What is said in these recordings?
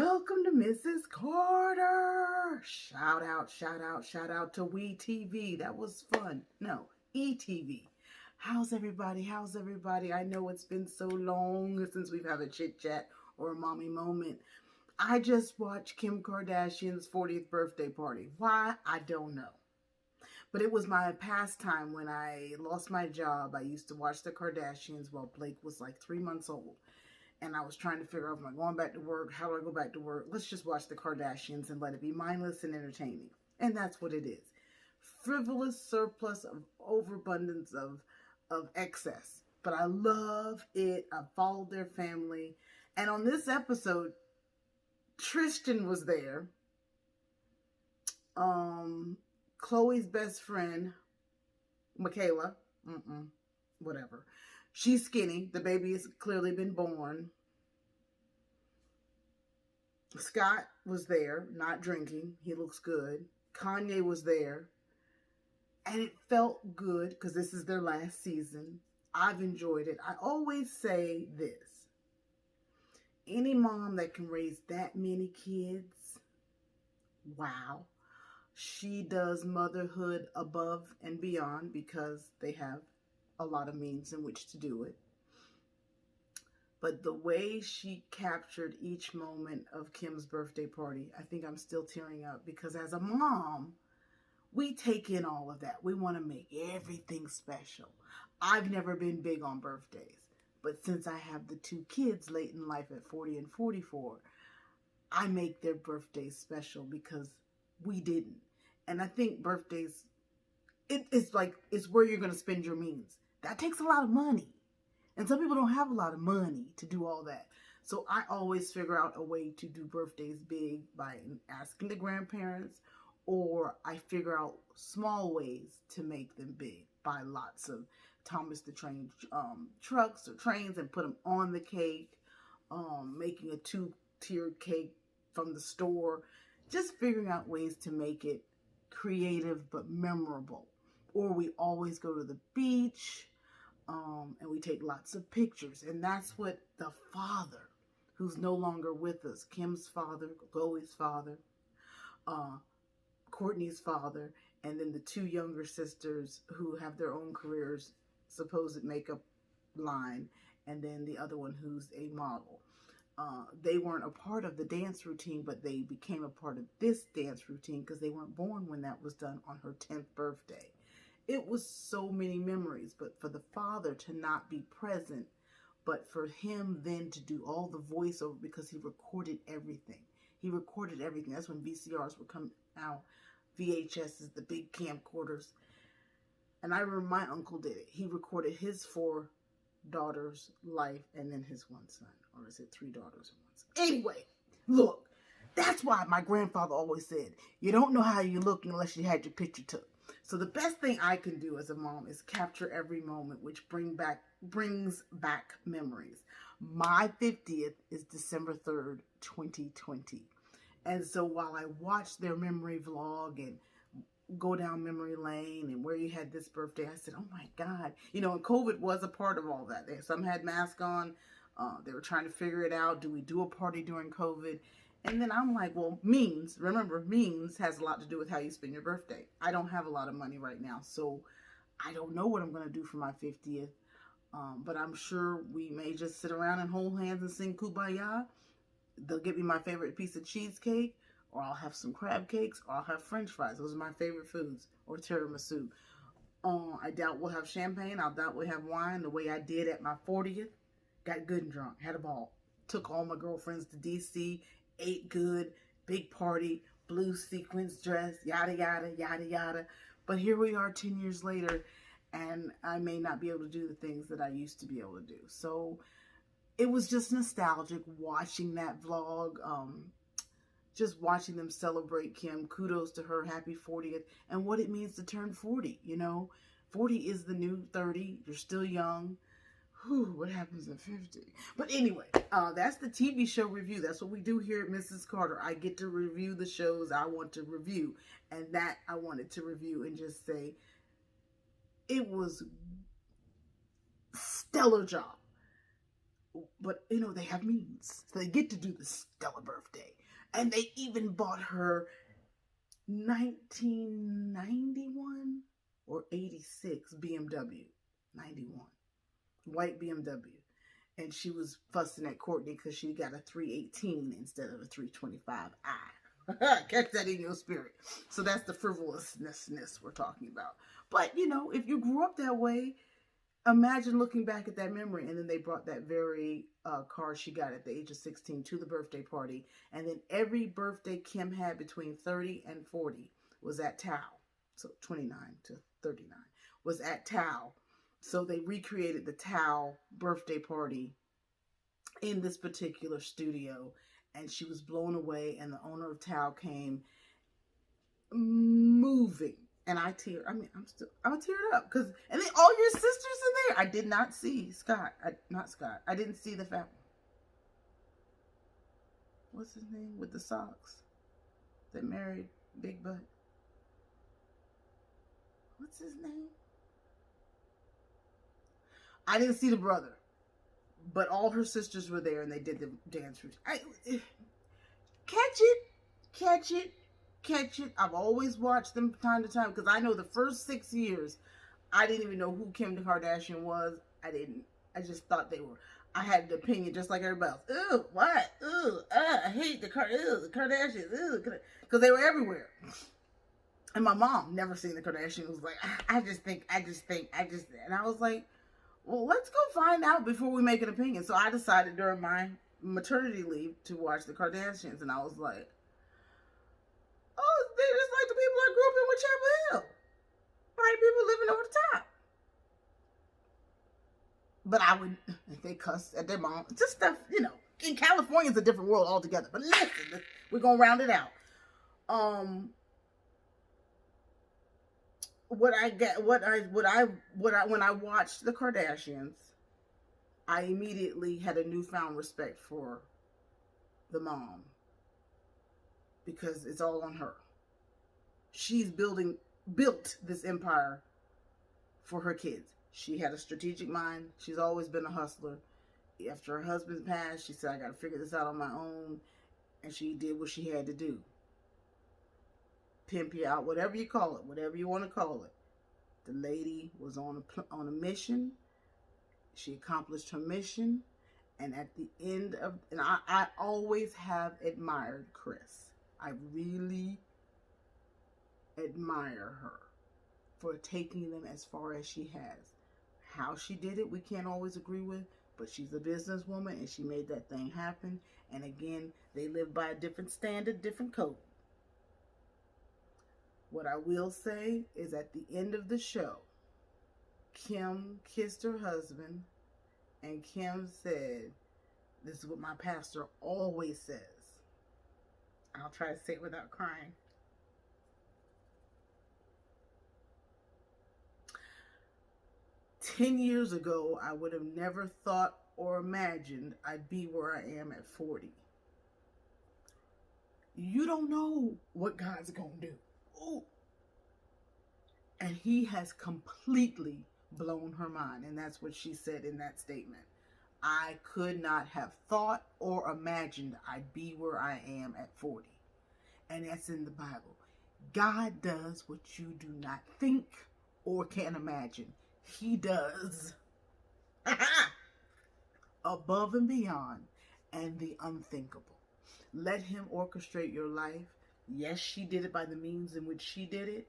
Welcome to Mrs. Carter. Shout out to WeTV. That was fun. No, ETV. How's everybody? I know it's been so long since we've had a chit chat or a mommy moment. I just watched Kim Kardashian's 40th birthday party. Why? I don't know. But it was my pastime when I lost my job. I used to watch the Kardashians while Blake was like 3 months old. And I was trying to figure out, am I going back to work? How do I go back to work? Let's just watch the Kardashians and let it be mindless and entertaining. And that's what it is. Frivolous surplus of overabundance of excess. But I love it. I followed their family. And on this episode, Tristan was there. Chloe's best friend, Michaela. Whatever. She's skinny. The baby has clearly been born. Scott was there, not drinking. He looks good. Kanye was there. And it felt good because this is their last season. I've enjoyed it. I always say this. Any mom that can raise that many kids, wow. She does motherhood above and beyond because they have a lot of means in which to do it. But the way she captured each moment of Kim's birthday party, I think I'm still tearing up because as a mom, we take in all of that. We want to make everything special. I've never been big on birthdays, but since I have the 2 kids late in life at 40 and 44, I make their birthdays special because we didn't. And I think birthdays, it's where you're going to spend your means. That takes a lot of money. And some people don't have a lot of money to do all that. So I always figure out a way to do birthdays big by asking the grandparents, or I figure out small ways to make them big. Buy lots of Thomas the Train trucks or trains and put them on the cake. Making a 2-tiered cake from the store. Just figuring out ways to make it creative but memorable. Or we always go to the beach and we take lots of pictures. And that's what the father, who's no longer with us, Kim's father, Chloe's father, Kourtney's father, and then the 2 younger sisters who have their own careers, supposed makeup line, and then the other one who's a model. They weren't a part of the dance routine, but they became a part of this dance routine because they weren't born when that was done on her 10th birthday. It was so many memories, but for the father to not be present, but for him then to do all the voiceover because he recorded everything. That's when VCRs would come out. VHSs, the big camcorders. And I remember my uncle did it. He recorded his 4 daughters' life and then his 1 son. Or is it 3 daughters and 1 son? Anyway, look, that's why my grandfather always said, you don't know how you look unless you had your picture took. So the best thing I can do as a mom is capture every moment, which brings back memories. My 50th is December 3rd, 2020. And so while I watch their memory vlog and go down memory lane and where you had this birthday, I said, oh my God. And COVID was a part of all that. Some had masks on. They were trying to figure it out. Do we do a party during COVID? And then I'm like, well, means has a lot to do with how you spend your birthday. I don't have a lot of money right now, so I don't know what I'm going to do for my 50th. But I'm sure we may just sit around and hold hands and sing Kumbaya. They'll give me my favorite piece of cheesecake, or I'll have some crab cakes, or I'll have French fries. Those are my favorite foods, or tiramisu. I doubt we'll have champagne. I doubt we'll have wine the way I did at my 40th. Got good and drunk, had a ball. Took all my girlfriends to DC, ate good, big party, blue sequins dress, yada, yada, yada, yada. But here we are 10 years later, and I may not be able to do the things that I used to be able to do. So it was just nostalgic watching that vlog, just watching them celebrate Kim. Kudos to her, happy 40th, and what it means to turn 40, 40 is the new 30, you're still young. Whew, what happens at 50? But anyway, that's the TV show review. That's what we do here at Mrs. Carter. I get to review the shows I want to review. And that I wanted to review and just say, it was stellar job. But, you know, they have means. So they get to do the stellar birthday. And they even bought her 1991 or 86 BMW. 91. White BMW. And she was fussing at Kourtney because she got a 318 instead of a 325i. Catch that in your spirit. So that's the frivolousness we're talking about. But, you know, if you grew up that way, imagine looking back at that memory. And then they brought that very car she got at the age of 16 to the birthday party. And then every birthday Kim had between 30 and 40 was at Tao. So 29 to 39 was at Tao. So they recreated the Tao birthday party in this particular studio. And she was blown away. And the owner of Tao came moving. And I'm teared up because, and then all your sisters in there. I did not see Scott. I didn't see the fat one. What's his name with the socks that married Big Butt? What's his name? I didn't see the brother, but all her sisters were there and they did the dance routine. Catch it. I've always watched them from time to time because I know the first 6 years, I didn't even know who Kim Kardashian was. I just thought they were. I had an opinion just like everybody else. Ew, what? Ew, I hate the Kardashians. Because they were everywhere. And my mom never seen the Kardashians. Was like, I just think. And I was like, well, let's go find out before we make an opinion. So I decided during my maternity leave to watch the Kardashians. And I was like, oh, they're just like the people I grew up in with Chapel Hill. White people living over the top. But I would, they cuss at their mom. Just stuff, you know. In California, it's a different world altogether. But listen, we're going to round it out. When I watched the Kardashians, I immediately had a newfound respect for the mom. Because it's all on her. She's built this empire for her kids. She had a strategic mind. She's always been a hustler. After her husband passed, she said, I got to figure this out on my own. And she did what she had to do. Pimp you out, whatever you call it, whatever you want to call it. The lady was on a mission. She accomplished her mission. And at the end of, and I always have admired Kris. I really admire her for taking them as far as she has. How she did it, we can't always agree with, but she's a businesswoman and she made that thing happen. And again, they live by a different standard, different code. What I will say is at the end of the show, Kim kissed her husband and Kim said, this is what my pastor always says. I'll try to say it without crying. "10 years ago, I would have never thought or imagined I'd be where I am at 40. You don't know what God's going to do. Ooh. And he has completely blown her mind. And that's what she said in that statement. I could not have thought or imagined I'd be where I am at 40. And that's in the Bible. God does what you do not think or can imagine. He does above and beyond and the unthinkable. Let him orchestrate your life. Yes, she did it by the means in which she did it,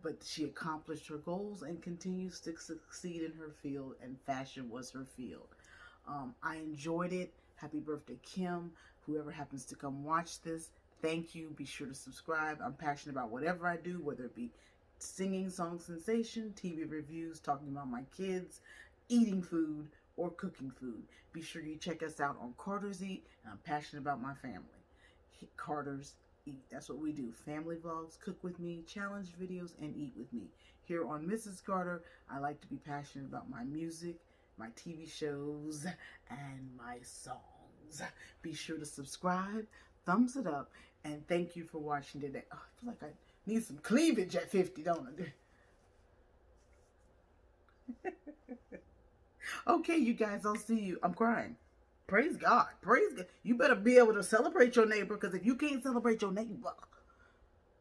but she accomplished her goals and continues to succeed in her field, and fashion was her field. I enjoyed it. Happy birthday, Kim. Whoever happens to come watch this, thank you. Be sure to subscribe. I'm passionate about whatever I do, whether it be singing, song sensation, TV reviews, talking about my kids, eating food, or cooking food. Be sure you check us out on Carter's Eat. And I'm passionate about my family. Carter's Eat. That's what we do. Family vlogs, cook with me, challenge videos, and eat with me. Here on Mrs. Carter, I like to be passionate about my music, my TV shows, and my songs. Be sure to subscribe, thumbs it up, and thank you for watching today. Oh, I feel like I need some cleavage at 50, don't I? Okay, you guys, I'll see you. I'm crying. Praise God. Praise God. You better be able to celebrate your neighbor, because if you can't celebrate your neighbor,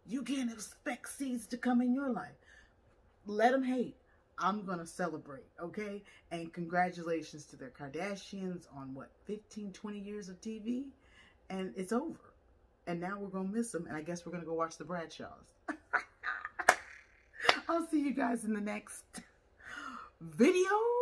you can't expect seeds to come in your life. Let them hate. I'm going to celebrate, okay? And congratulations to the Kardashians on, 15, 20 years of TV? And it's over. And now we're going to miss them, and I guess we're going to go watch the Bradshaws. I'll see you guys in the next video.